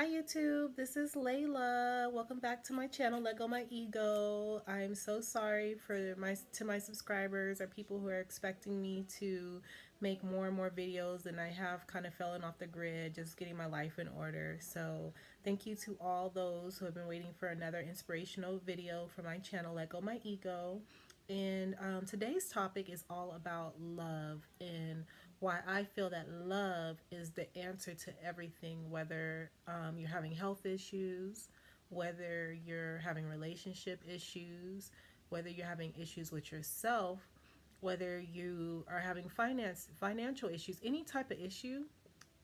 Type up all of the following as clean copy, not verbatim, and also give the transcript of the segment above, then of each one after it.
Hi YouTube, this is Layla. Welcome back to my channel, Let Go My Ego. I'm so sorry for my subscribers or people who are expecting me to make more and more videos, and I have kind of fallen off the grid, just getting my life in order. So thank you to all those who have been waiting for another inspirational video for my channel, Let Go My Ego. And today's topic is all about love and why I feel that love is the answer to everything, whether you're having health issues, whether you're having relationship issues, whether you're having issues with yourself, whether you are having financial issues, any type of issue.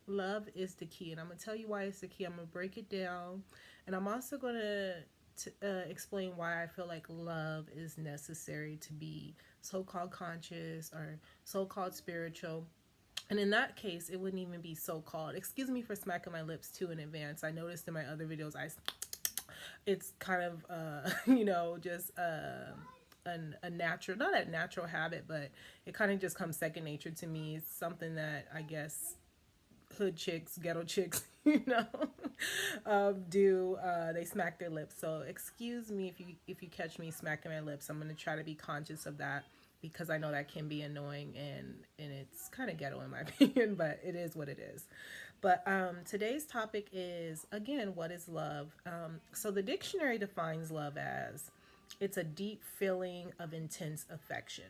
Love is the key, and I'm gonna tell you why it's the key. I'm gonna break it down, and I'm also gonna explain why I feel like love is necessary to be so-called conscious or so-called spiritual. And in that case, it wouldn't even be so-called. Excuse me for smacking my lips too in advance. I noticed in my other videos, it's kind of just a natural, not a natural habit, but it kind of just comes second nature to me. It's something that I guess hood chicks, ghetto chicks, do. They smack their lips. So excuse me if you catch me smacking my lips. I'm gonna try to be conscious of that because I know that can be annoying and it's kind of ghetto in my opinion, but it is what it is. But today's topic is, again, what is love? So the dictionary defines love as it's a deep feeling of intense affection.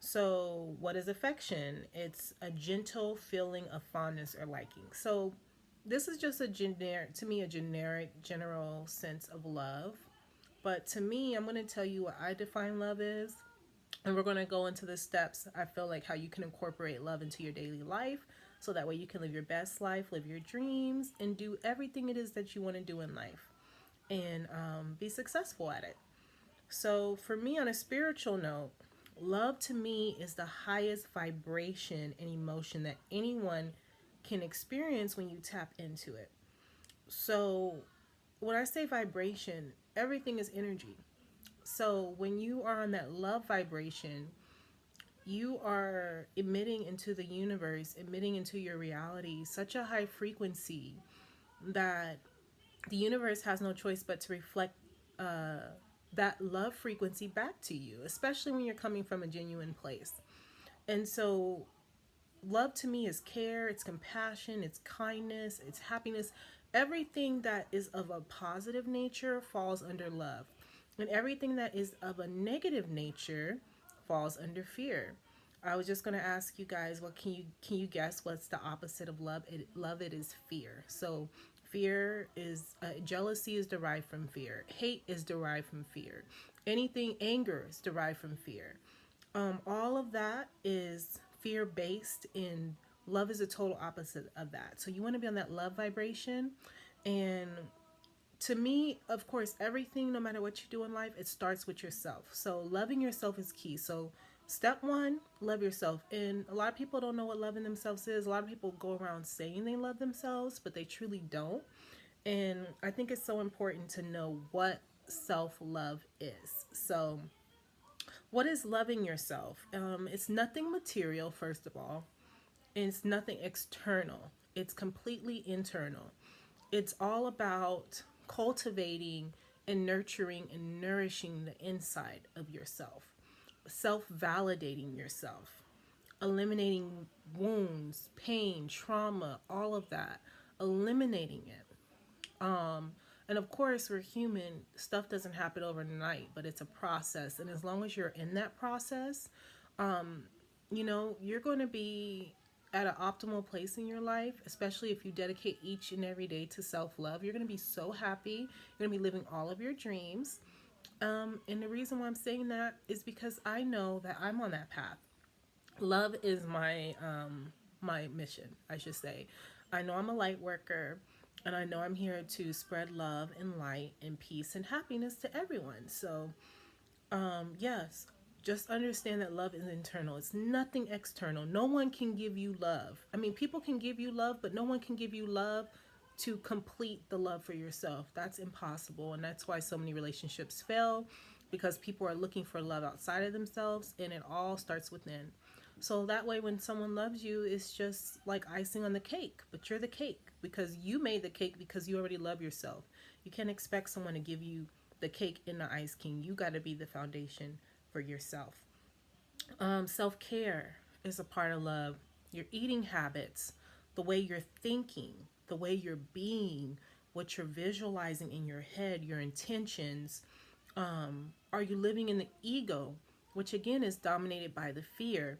So, what is affection? It's a gentle feeling of fondness or liking. So, this is just a generic, to me, a generic, general sense of love. But to me, I'm going to tell you what I define love is. And we're going to go into the steps, I feel like, how you can incorporate love into your daily life. So that way you can live your best life, live your dreams, and do everything it is that you want to do in life. And be successful at it. So, for me, on a spiritual note, love to me is the highest vibration and emotion that anyone can experience when you tap into it. So, when I say vibration, everything is energy. So, when you are on that love vibration, you are emitting into the universe, emitting into your reality such a high frequency that the universe has no choice but to reflect that love frequency back to you, especially when you're coming from a genuine place. And so, love to me is care, it's compassion, it's kindness, it's happiness. Everything that is of a positive nature falls under love, and everything that is of a negative nature falls under fear. I was just going to ask you guys, what can you guess what's the opposite of love? It is fear. So fear is jealousy is derived from fear. Hate is derived from fear. Anything anger is derived from fear. All of that is fear based, and love is a total opposite of that. So you want to be on that love vibration. And to me, of course, everything, no matter what you do in life, it starts with yourself. So loving yourself is key. So step one, love yourself. And a lot of people don't know what loving themselves is. A lot of people go around saying they love themselves, but they truly don't. And I think it's so important to know what self-love is. So what is loving yourself? It's nothing material, first of all. It's nothing external. It's completely internal. It's all about cultivating and nurturing and nourishing the inside of yourself, self validating yourself, eliminating wounds, pain, trauma, all of that, eliminating it. And of course, we're human. Stuff doesn't happen overnight, but it's a process. And as long as you're in that process, you're going to be at an optimal place in your life, especially if you dedicate each and every day to self-love. You're going to be so happy. You're going to be living all of your dreams. And the reason why I'm saying that is because I know that I'm on that path. Love is my mission, I should say. I know I'm a light worker, and I know I'm here to spread love and light and peace and happiness to everyone. So yes, just understand that love is internal. It's nothing external. No one can give you love. I mean, people can give you love, but no one can give you love to complete the love for yourself. That's impossible. And that's why so many relationships fail, because people are looking for love outside of themselves, and it all starts within. So that way, when someone loves you, it's just like icing on the cake, but you're the cake because you made the cake because you already love yourself. You can't expect someone to give you the cake in the ice king. You got to be the foundation for yourself. Self care is a part of love. Your eating habits, the way you're thinking, the way you're being, what you're visualizing in your head, your intentions. Are you living in the ego, which again is dominated by the fear,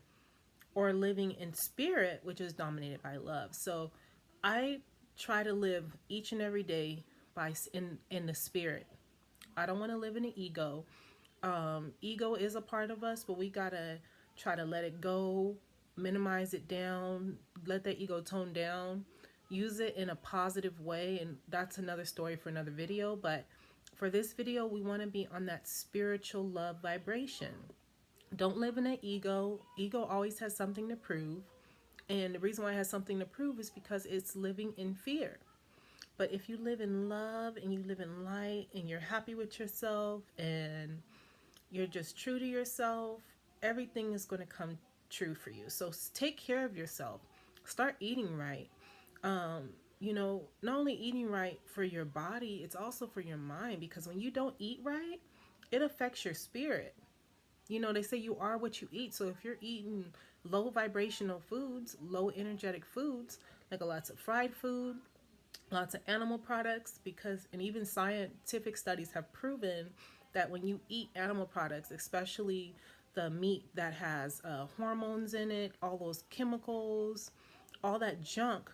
or living in spirit, which is dominated by love? So I try to live each and every day in the spirit. I don't want to live in the ego. Ego is a part of us, but we gotta try to let it go, minimize it down, let that ego tone down, use it in a positive way. And that's another story for another video. But for this video, we want to be on that spiritual love vibration. Don't live in an ego. Ego always has something to prove. And the reason why it has something to prove is because it's living in fear. But if you live in love and you live in light and you're happy with yourself and you're just true to yourself, everything is going to come true for you. So take care of yourself. Start eating right. Not only eating right for your body, it's also for your mind, because when you don't eat right, it affects your spirit. They say you are what you eat. So if you're eating low vibrational foods, low energetic foods, like lots of fried food, lots of animal products, and even scientific studies have proven that when you eat animal products, especially the meat that has hormones in it, all those chemicals, all that junk,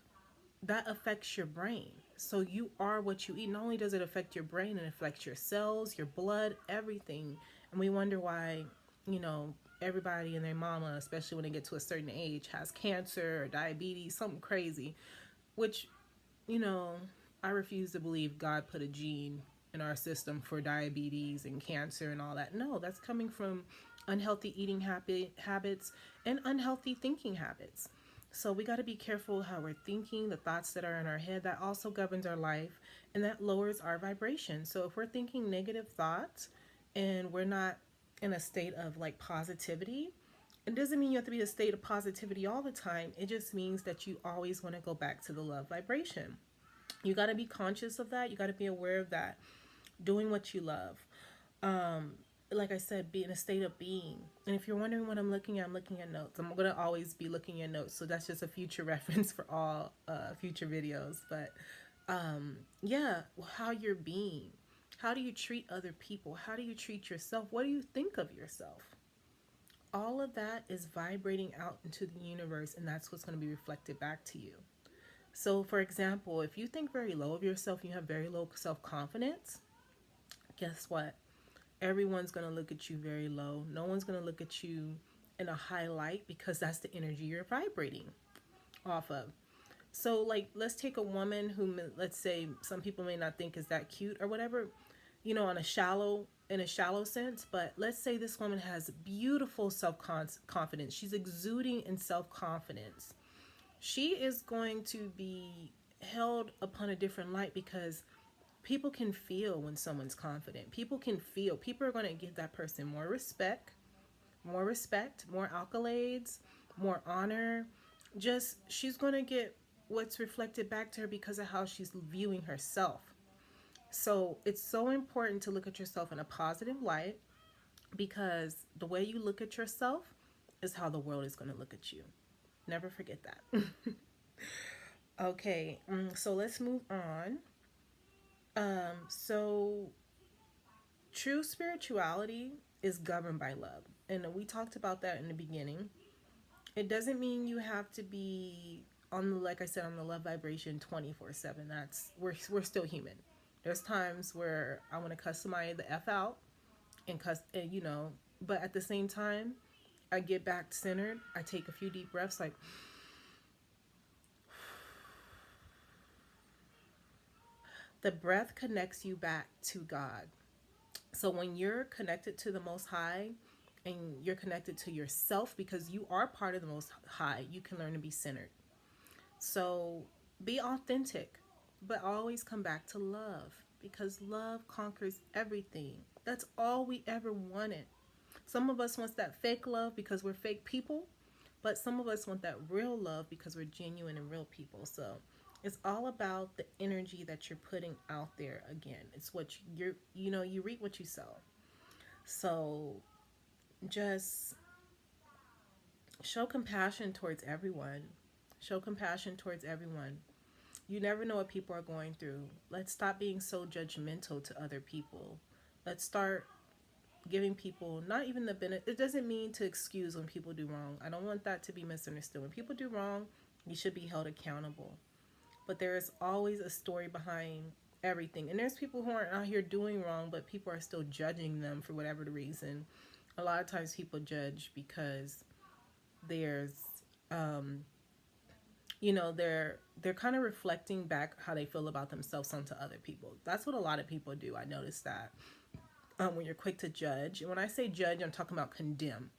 that affects your brain. So you are what you eat. Not only does it affect your brain, it affects your cells, your blood, everything. And we wonder why, everybody and their mama, especially when they get to a certain age, has cancer or diabetes, something crazy, which, I refuse to believe God put a gene in our system for diabetes and cancer and all that. No, that's coming from unhealthy eating habits and unhealthy thinking habits. So we got to be careful how we're thinking, the thoughts that are in our head. That also governs our life, and that lowers our vibration. So if we're thinking negative thoughts and we're not in a state of like positivity, it doesn't mean you have to be in a state of positivity all the time. It just means that you always want to go back to the love vibration. You got to be conscious of that. You got to be aware of that. Doing what you love. Like I said, be in a state of being. And if you're wondering what I'm looking at notes. I'm going to always be looking at notes. So that's just a future reference for all future videos. But yeah, how you're being. How do you treat other people? How do you treat yourself? What do you think of yourself? All of that is vibrating out into the universe, and that's what's going to be reflected back to you. So, for example, if you think very low of yourself, you have very low self-confidence, guess what? Everyone's going to look at you very low. No one's going to look at you in a high light, because that's the energy you're vibrating off of. So, like, let's take a woman who, let's say, some people may not think is that cute or whatever, in a shallow sense. But let's say this woman has beautiful self-confidence. She's exuding in self-confidence. She is going to be held upon a different light, because people can feel when someone's confident. People can feel. People are going to give that person more respect, more accolades, more honor. Just, she's going to get what's reflected back to her because of how she's viewing herself. So it's so important to look at yourself in a positive light, because the way you look at yourself is how the world is going to look at you. Never forget that. Okay, so let's move on. So true spirituality is governed by love. And we talked about that in the beginning. It doesn't mean you have to be on, like I said, on the love vibration 24/7. We're still human. There's times where I want to cuss somebody the F out and but at the same time, I get back centered. I take a few deep breaths, like, the breath connects you back to God. So when you're connected to the Most High and you're connected to yourself, because you are part of the Most High, you can learn to be centered. So be authentic, but always come back to love, because love conquers everything. That's all we ever wanted. Some of us want that fake love because we're fake people, But some of us want that real love because we're genuine and real people. So it's all about the energy that you're putting out there. Again, it's what you reap what you sow. So just show compassion towards everyone. Show compassion towards everyone. You never know what people are going through. Let's stop being so judgmental to other people. Let's start giving people not even the benefit. It doesn't mean to excuse when people do wrong. I don't want that to be misunderstood. When people do wrong, you should be held accountable. But there is always a story behind everything. And there's people who aren't out here doing wrong, but people are still judging them for whatever the reason. A lot of times people judge because there's they're kind of reflecting back how they feel about themselves onto other people. That's what a lot of people do. I noticed that when you're quick to judge. And when I say judge, I'm talking about condemn.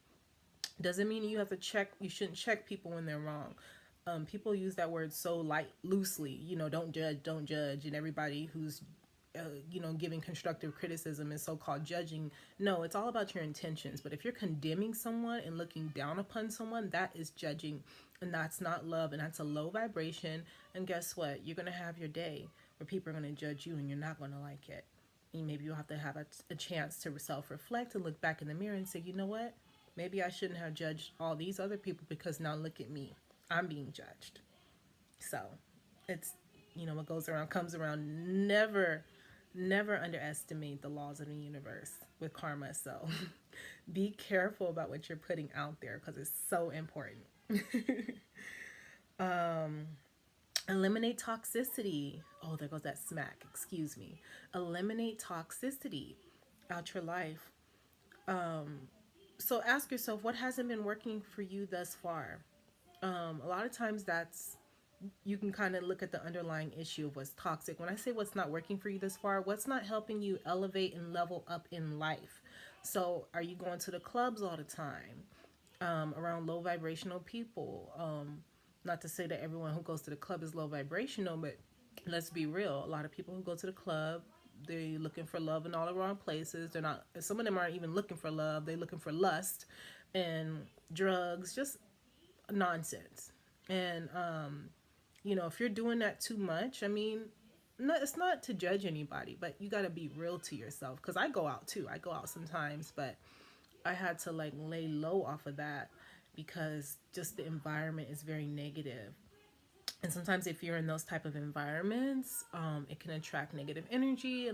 Doesn't mean you have to check. You shouldn't check people when they're wrong. People use that word so loosely. Don't judge, and everybody who's giving constructive criticism is so-called judging. No, it's all about your intentions. But if you're condemning someone and looking down upon someone, that is judging, and that's not love, and that's a low vibration. And guess what? You're going to have your day where people are going to judge you and you're not going to like it. And maybe you'll have to have a chance to self-reflect and look back in the mirror and say, you know what? Maybe I shouldn't have judged all these other people, because now look at me. I'm being judged. So it's, what goes around comes around. Never underestimate the laws of the universe with karma. So be careful about what you're putting out there, because it's so important. Eliminate toxicity. Oh, there goes that smack. Excuse me. Eliminate toxicity out your life. So ask yourself, what hasn't been working for you thus far? A lot of times you can kind of look at the underlying issue of what's toxic. When I say what's not working for you this far, what's not helping you elevate and level up in life? So are you going to the clubs all the time, around low vibrational people? Not to say that everyone who goes to the club is low vibrational, but let's be real. A lot of people who go to the club, they're looking for love in all the wrong places. They're not. Some of them aren't even looking for love. They're looking for lust and drugs, just nonsense. And if you're doing that too much, it's not to judge anybody, but you got to be real to yourself. Because I go out too. I go out sometimes, but I had to lay low off of that, because just the environment is very negative. And sometimes if you're in those type of environments, it can attract negative energy,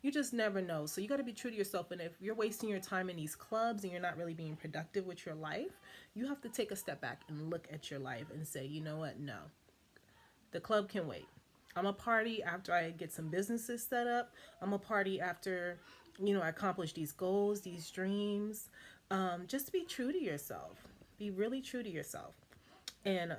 you just never know. So you got to be true to yourself. And if you're wasting your time in these clubs and you're not really being productive with your life, you have to take a step back and look at your life and say, you know what? No, the club can wait. I'm a party after I get some businesses set up. I'm a party after, I accomplish these goals, these dreams. Just be true to yourself. Be really true to yourself. And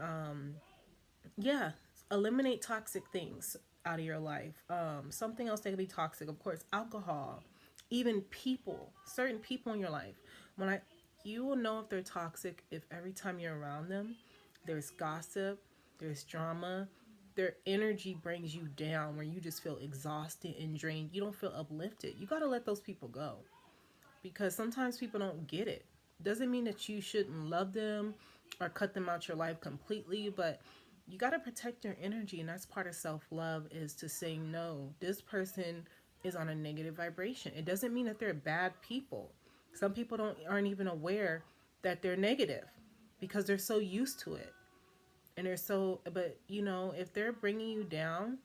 eliminate toxic things out of your life. Something else that can be toxic, of course, alcohol, even people, certain people in your life. You will know if they're toxic if every time you're around them, there's gossip, there's drama, their energy brings you down, where you just feel exhausted and drained. You don't feel uplifted. You got to let those people go, because sometimes people don't get it. Doesn't mean that you shouldn't love them or cut them out your life completely, but you got to protect your energy. And that's part of self-love, is to say, no, this person is on a negative vibration. It doesn't mean that they're bad people. Some people aren't even aware that they're negative, because they're so used to it. And if they're bringing you down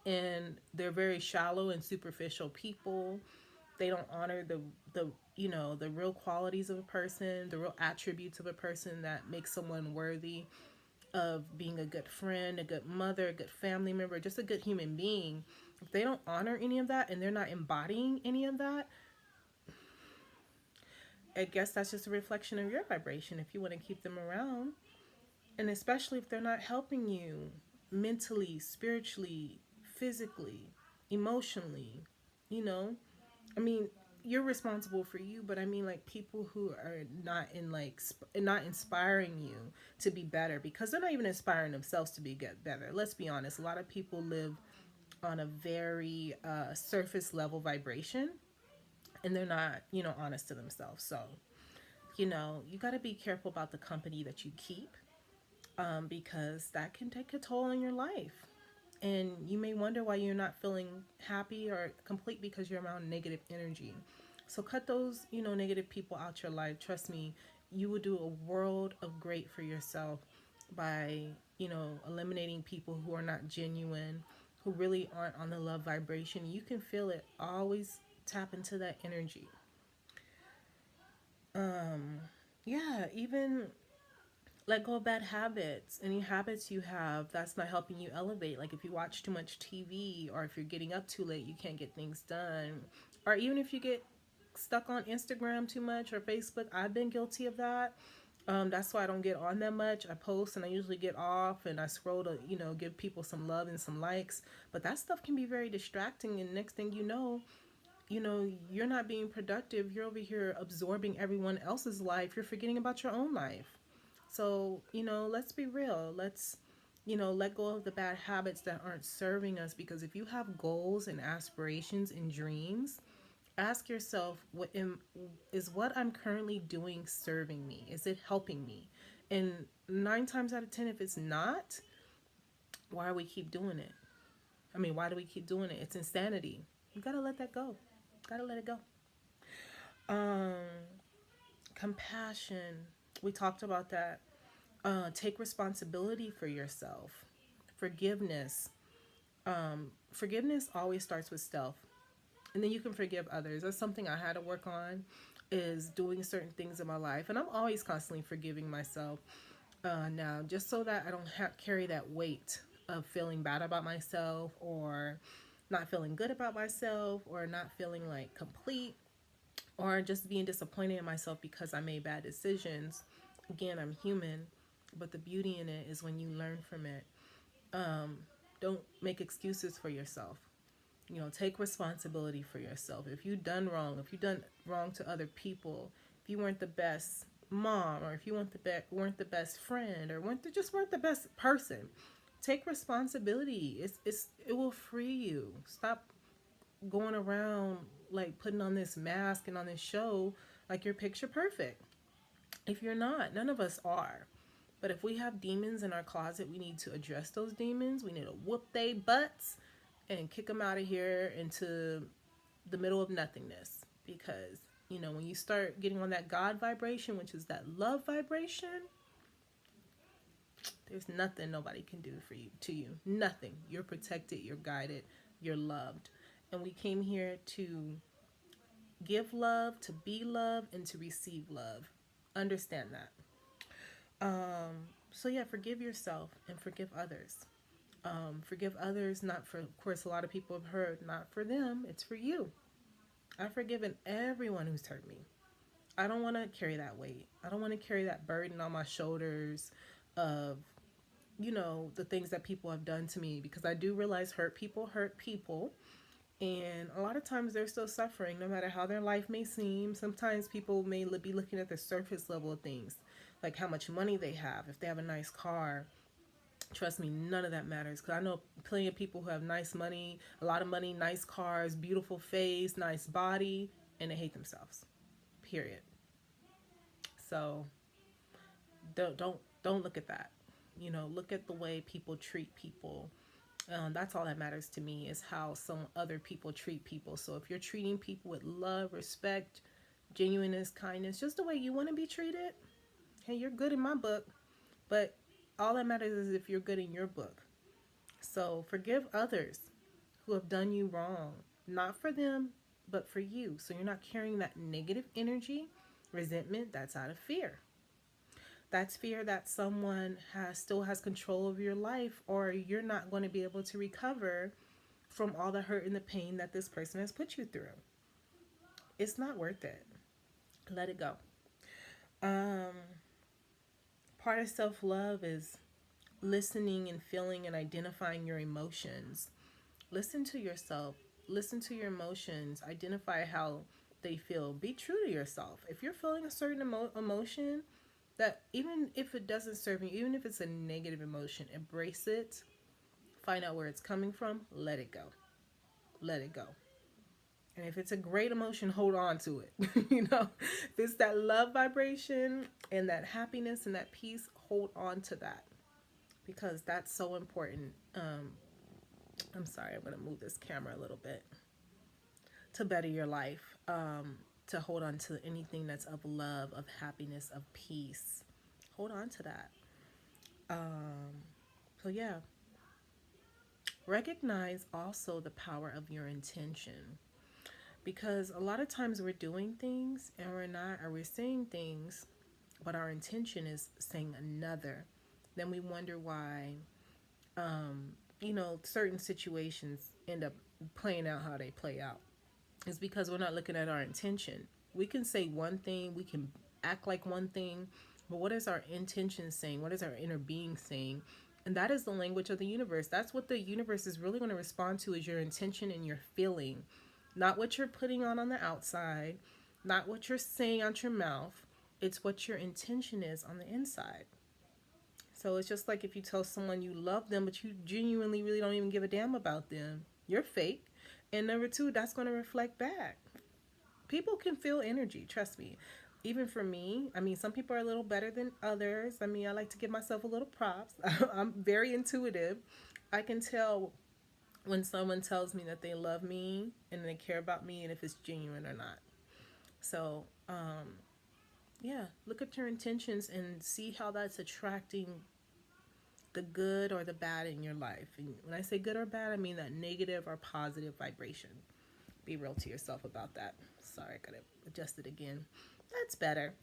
and they're very shallow and superficial people, they don't honor the real qualities of a person, the real attributes of a person that makes someone worthy of being a good friend, a good mother, a good family member, just a good human being. If they don't honor any of that and they're not embodying any of that, I guess that's just a reflection of your vibration if you want to keep them around. And especially if they're not helping you mentally, spiritually, physically, emotionally, you're responsible for you, but people who are not not inspiring you to be better, because they're not even inspiring themselves to get better. Let's be honest. A lot of people live on a very surface level vibration, and they're not, honest to themselves. So You got to be careful about the company that you keep, because that can take a toll on your life. And you may wonder why you're not feeling happy or complete because you're around negative energy. So cut those, negative people out your life. Trust me, you will do a world of great for yourself by, eliminating people who are not genuine, who really aren't on the love vibration. You can feel it. Always tap into that energy. Yeah, even let go of bad habits. Any habits you have that's not helping you elevate. Like if you watch too much TV, or if you're getting up too late, you can't get things done. Or even if you get stuck on Instagram too much or Facebook. I've been guilty of that. That's why I don't get on that much. I post and I usually get off and I scroll to, give people some love and some likes. But that stuff can be very distracting. And next thing you're not being productive. You're over here absorbing everyone else's life. You're forgetting about your own life. So, let's be real. Let's, let go of the bad habits that aren't serving us. Because if you have goals and aspirations and dreams, ask yourself, is what I'm currently doing serving me? Is it helping me? And 9 times out of 10, if it's not, why do we keep doing it? Why do we keep doing it? It's insanity. You gotta let that go. Gotta let it go. Um, Compassion. We talked about that. Take responsibility for yourself. Forgiveness. Forgiveness always starts with self, and then you can forgive others. That's something I had to work on, is doing certain things in my life, and I'm always constantly forgiving myself now, just so that I don't carry that weight of feeling bad about myself, or not feeling good about myself, or not feeling like complete, or just being disappointed in myself because I made bad decisions. Again, I'm human, but the beauty in it is when you learn from it. Don't make excuses for yourself. Take responsibility for yourself. If you've done wrong, if you've done wrong to other people, if you weren't the best mom, or if you weren't the best friend, or weren't the best person, take responsibility. It will free you. Stop going around like putting on this mask and on this show like you're picture perfect. If you're not, none of us are. But if we have demons in our closet, we need to address those demons. We need to whoop they butts and kick them out of here into the middle of nothingness. Because, when you start getting on that God vibration, which is that love vibration, there's nothing nobody can do for you, to you. Nothing. You're protected, you're guided, you're loved. And we came here to give love, to be loved, and to receive love. Understand that. So yeah, forgive yourself and forgive others. Forgive others, not for, of course, a lot of people have heard, not for them, it's for you. I've forgiven everyone who's hurt me. I don't want to carry that weight. I don't want to carry that burden on my shoulders of, the things that people have done to me, because I do realize hurt people. And a lot of times they're still suffering, no matter how their life may seem. Sometimes people may be looking at the surface level of things, like how much money they have, if they have a nice car. Trust me, none of that matters, because I know plenty of people who have nice money, a lot of money, nice cars, beautiful face, nice body, and they hate themselves. Period. So don't look at that. Look at the way people treat people. That's all that matters to me, is how some other people treat people. So if you're treating people with love, respect, genuineness, kindness, just the way you want to be treated, hey, you're good in my book. But all that matters is if you're good in your book. So forgive others who have done you wrong, not for them, but for you. So you're not carrying that negative energy, resentment. That's out of fear. That's fear that someone still has control over your life, or you're not going to be able to recover from all the hurt and the pain that this person has put you through. It's not worth it. Let it go. Part of self-love is listening and feeling and identifying your emotions. Listen to yourself. Listen to your emotions. Identify how they feel. Be true to yourself. If you're feeling a certain emotion, that even if it doesn't serve you, even if it's a negative emotion, embrace it. Find out where it's coming from. Let it go. Let it go. And if it's a great emotion, hold on to it. You know, if it's that love vibration and that happiness and that peace, hold on to that because that's so important. I'm sorry, I'm going to move this camera a little bit to better your life. To hold on to anything that's of love, of happiness, of peace. Hold on to that. So, yeah, recognize also the power of your intention because a lot of times we're doing things and we're not, or we're saying things, but our intention is saying another. Then we wonder why, certain situations end up playing out how they play out. It's because we're not looking at our intention. We can say one thing, we can act like one thing, but what is our intention saying? What is our inner being saying? And that is the language of the universe. That's what the universe is really going to respond to is your intention and your feeling. Not what you're putting on the outside, not what you're saying out your mouth. It's what your intention is on the inside. So it's just like if you tell someone you love them, but you genuinely really don't even give a damn about them, you're fake. And number two, that's going to reflect back. People can feel energy, trust me. Even for me, I mean, some people are a little better than others. I mean, I like to give myself a little props. I'm very intuitive. I can tell when someone tells me that they love me and they care about me and if it's genuine or not. So, yeah, look at your intentions and see how that's attracting the good or the bad in your life. And when I say good or bad, I mean that negative or positive vibration. Be real to yourself about that. Sorry, I gotta adjust it again. That's better.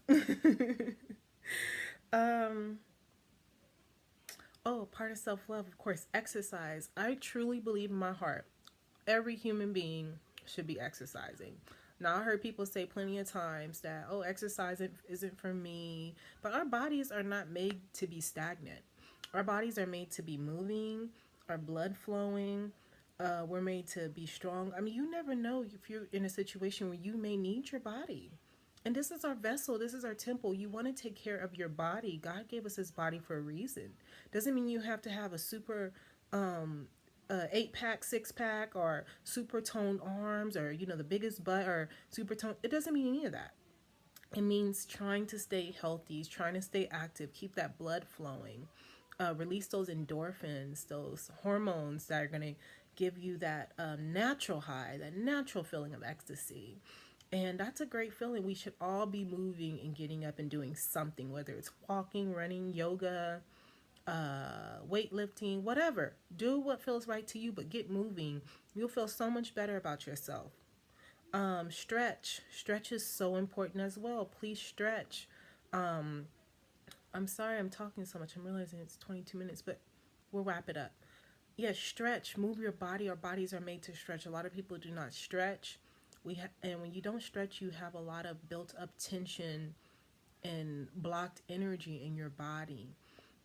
um, part of self-love, of course, exercise. I truly believe in my heart every human being should be exercising. Now, I heard people say plenty of times that, oh, exercise isn't for me. But our bodies are not made to be stagnant. Our bodies are made to be moving, our blood flowing. We're made to be strong. I mean, you never know if you're in a situation where you may need your body. And this is our vessel. This is our temple. You want to take care of your body. God gave us his body for a reason. Doesn't mean you have to have a super 8-pack, 6-pack, or super toned arms, or the biggest butt, or super toned. It doesn't mean any of that. It means trying to stay healthy, trying to stay active, keep that blood flowing, release those endorphins, those hormones that are going to give you that natural high, that natural feeling of ecstasy. And that's a great feeling. We should all be moving and getting up and doing something, whether it's walking, running, yoga, weightlifting, whatever. Do what feels right to you, but get moving. You'll feel so much better about yourself. Stretch is so important as well. Please stretch. I'm sorry I'm talking so much. I'm realizing it's 22 minutes, but we'll wrap it up. Yeah, stretch, move your body. Our bodies are made to stretch. A lot of people do not stretch. And when you don't stretch, you have a lot of built up tension and blocked energy in your body.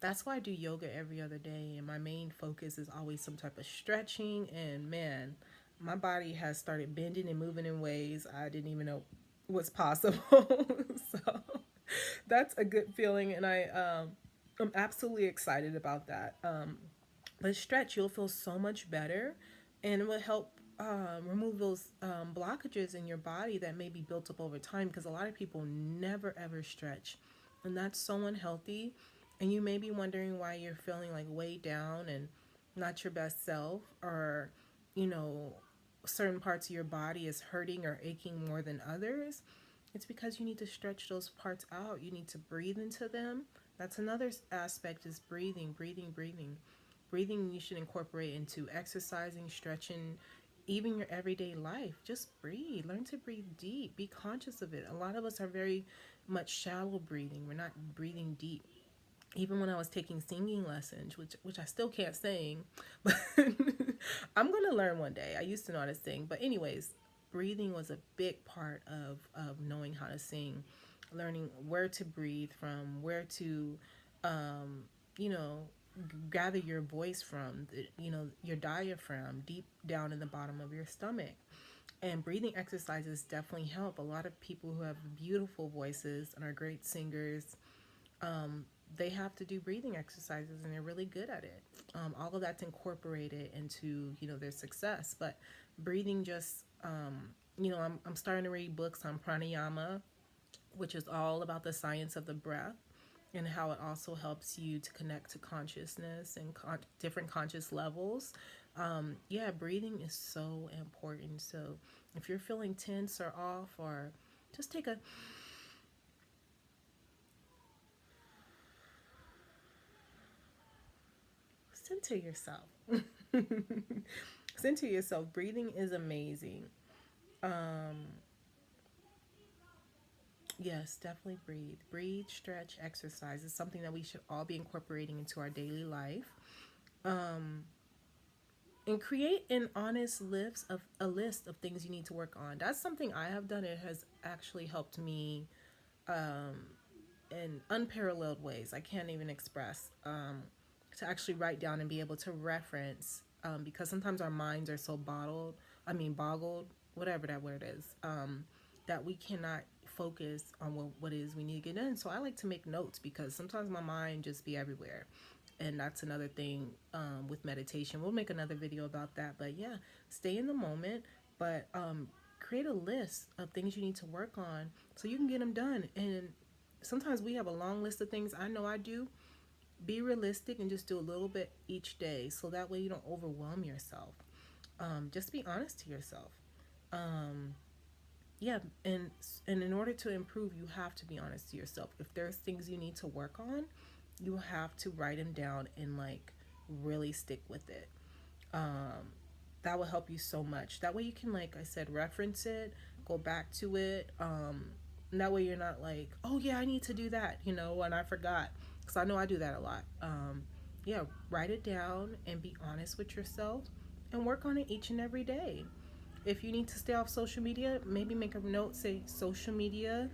That's why I do yoga every other day, and my main focus is always some type of stretching. And man, my body has started bending and moving in ways I didn't even know was possible. So that's a good feeling, and I'm absolutely excited about that. But stretch, you'll feel so much better, and it will help remove those blockages in your body that may be built up over time. Because a lot of people never ever stretch, and that's so unhealthy. And you may be wondering why you're feeling like way down and not your best self, or you know certain parts of your body is hurting or aching more than others. It's because you need to stretch those parts out. You need to breathe into them. That's another aspect, is breathing, breathing, breathing. Breathing you should incorporate into exercising, stretching, even your everyday life. Just breathe. Learn to breathe deep. Be conscious of it. A lot of us are very much shallow breathing. We're not breathing deep. Even when I was taking singing lessons, which I still can't sing, but I'm gonna learn one day. I used to know how to sing, but anyways, breathing was a big part of knowing how to sing, learning where to breathe from, where to, you know, gather your voice from, your diaphragm deep down in the bottom of your stomach. And breathing exercises definitely help. A lot of people who have beautiful voices and are great singers, they have to do breathing exercises, and they're really good at it. All of that's incorporated into their success. But breathing just I'm starting to read books on pranayama, which is all about the science of the breath and how it also helps you to connect to consciousness and different conscious levels. Yeah, breathing is so important. So if you're feeling tense or off, or just take a center yourself. Center yourself. Breathing is amazing. Um, yes, definitely breathe. Breathe, stretch, exercise is something that we should all be incorporating into our daily life. Um, and create an honest list of things you need to work on. That's something I have done. It has actually helped me in unparalleled ways I can't even express, to actually write down and be able to reference, because sometimes our minds are so boggled, whatever that word is, that we cannot focus on what it is we need to get in. So I like to make notes because sometimes my mind just be everywhere. And that's another thing, with meditation. We'll make another video about that. But yeah, stay in the moment, but create a list of things you need to work on so you can get them done. And sometimes we have a long list of things. I know I do. Be realistic and just do a little bit each day so that way you don't overwhelm yourself. Just be honest to yourself. Um, yeah, and in order to improve, you have to be honest to yourself. If there's things you need to work on, you have to write them down and like really stick with it. Um, that will help you so much. That way you can, like I said, reference it, go back to it. And that way you're not like, oh yeah, I need to do that, and I forgot. Because I know I do that a lot. Yeah, write it down and be honest with yourself and work on it each and every day. If you need to stay off social media, maybe make a note, say social media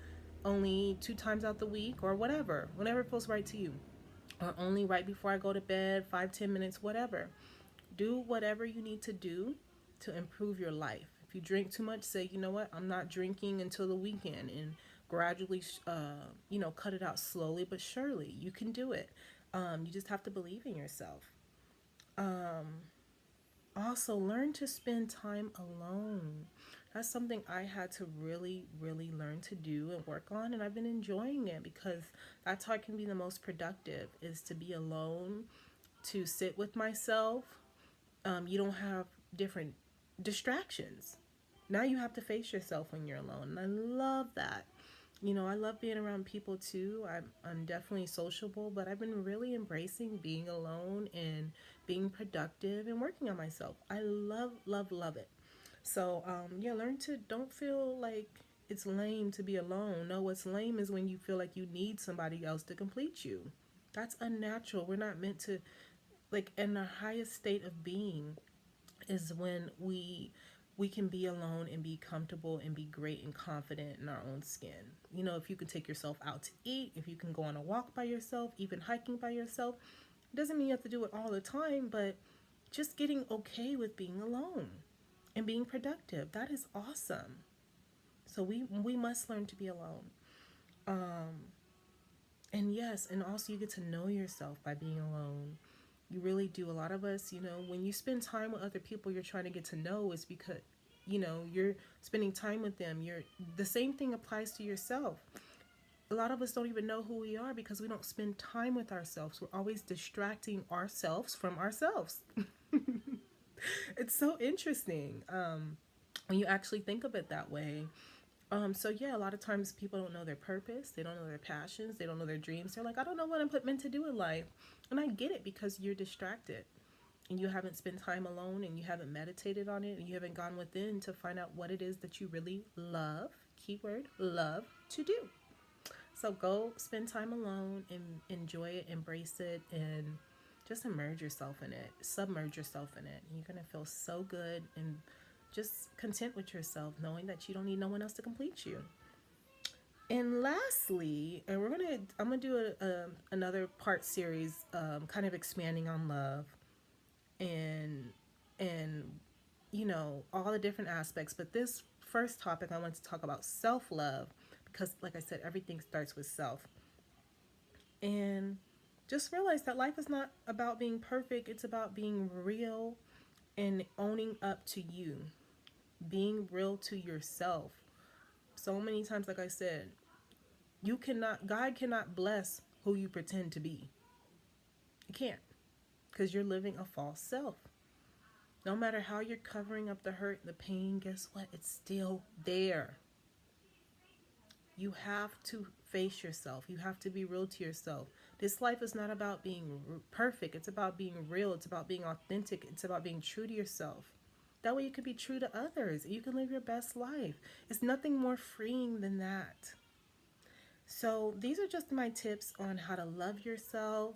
only 2 times out the week or whatever feels right to you. Or only right before I go to bed, 5, 10 minutes, whatever. Do whatever you need to do to improve your life. If you drink too much, say, you know what, I'm not drinking until the weekend, and gradually, cut it out slowly but surely. You can do it. You just have to believe in yourself. Um, Also, learn to spend time alone. That's something I had to really, really learn to do and work on, and I've been enjoying it because that's how I can be the most productive, is to be alone, to sit with myself. You don't have different distractions. Now you have to face yourself when you're alone, and I love that. I love being around people too. I'm definitely sociable, but I've been really embracing being alone and being productive and working on myself. I love, love, love it. So, yeah, learn to don't feel like it's lame to be alone. No, what's lame is when you feel like you need somebody else to complete you. That's unnatural. We're not meant to, like, in our highest state of being is when we can be alone and be comfortable and be great and confident in our own skin. If you can take yourself out to eat, if you can go on a walk by yourself, even hiking by yourself, it doesn't mean you have to do it all the time, but just getting okay with being alone and being productive. That is awesome. So we must learn to be alone. Um, and yes, and also you get to know yourself by being alone. You really do. A lot of us, when you spend time with other people you're trying to get to know, is because you're spending time with them. You're The same thing applies to yourself. A lot of us don't even know who we are because we don't spend time with ourselves. We're always distracting ourselves from ourselves. It's so interesting, when you actually think of it that way. So yeah, a lot of times people don't know their purpose, they don't know their passions, they don't know their dreams. They're like, I don't know what I'm meant to do in life. And I get it, because you're distracted and you haven't spent time alone and you haven't meditated on it and you haven't gone within to find out what it is that you really love, keyword love, to do. So go spend time alone and enjoy it, embrace it, and just immerse yourself in it, submerge yourself in it. And you're going to feel so good and just content with yourself, knowing that you don't need no one else to complete you. And lastly, and I'm gonna do another part series, kind of expanding on love and all the different aspects. But this first topic, I want to talk about self love, because, like I said, everything starts with self. And just realize that life is not about being perfect; it's about being real and owning up to you. being real to yourself. So many times, like I said, God cannot bless who you pretend to be. You can't, because you're living a false self. No matter how you're covering up the hurt, the pain, guess what? It's still there. You have to face yourself. You have to be real to yourself. This life is not about being perfect. It's about being real. It's about being authentic. It's about being true to yourself. That way you can be true to others. You can live your best life. It's nothing more freeing than that. So these are just my tips on how to love yourself,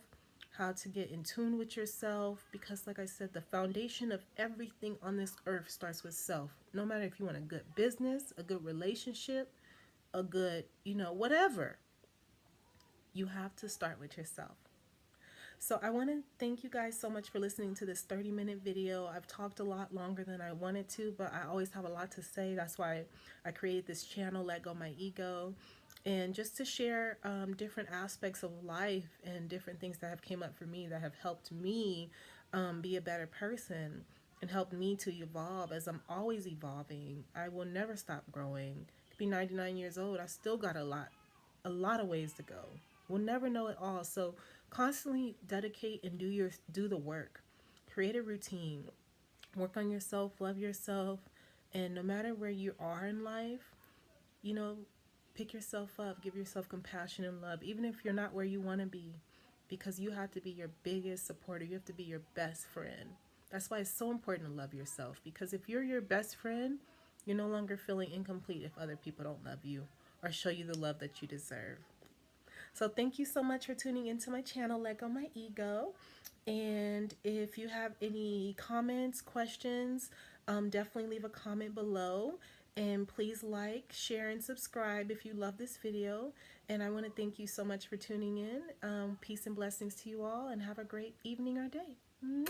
how to get in tune with yourself, because like I said, the foundation of everything on this earth starts with self. No matter if you want a good business, a good relationship, a good, whatever, you have to start with yourself. So I want to thank you guys so much for listening to this 30-minute video. I've talked a lot longer than I wanted to, but I always have a lot to say. That's why I created this channel, Let Go My Ego, and just to share different aspects of life and different things that have came up for me that have helped me be a better person and helped me to evolve, as I'm always evolving. I will never stop growing. To be 99 years old, I still got a lot of ways to go. We'll never know it all. So constantly dedicate and do the work. Create a routine. Work on yourself, love yourself, and no matter where you are in life, pick yourself up, give yourself compassion and love, even if you're not where you want to be, because you have to be your biggest supporter. You have to be your best friend. That's why it's so important to love yourself, because if you're your best friend, you're no longer feeling incomplete if other people don't love you or show you the love that you deserve. So thank you so much for tuning into my channel, Let Go My Ego. And if you have any comments, questions, definitely leave a comment below. And please like, share, and subscribe if you love this video. And I want to thank you so much for tuning in. Peace and blessings to you all, and have a great evening or day.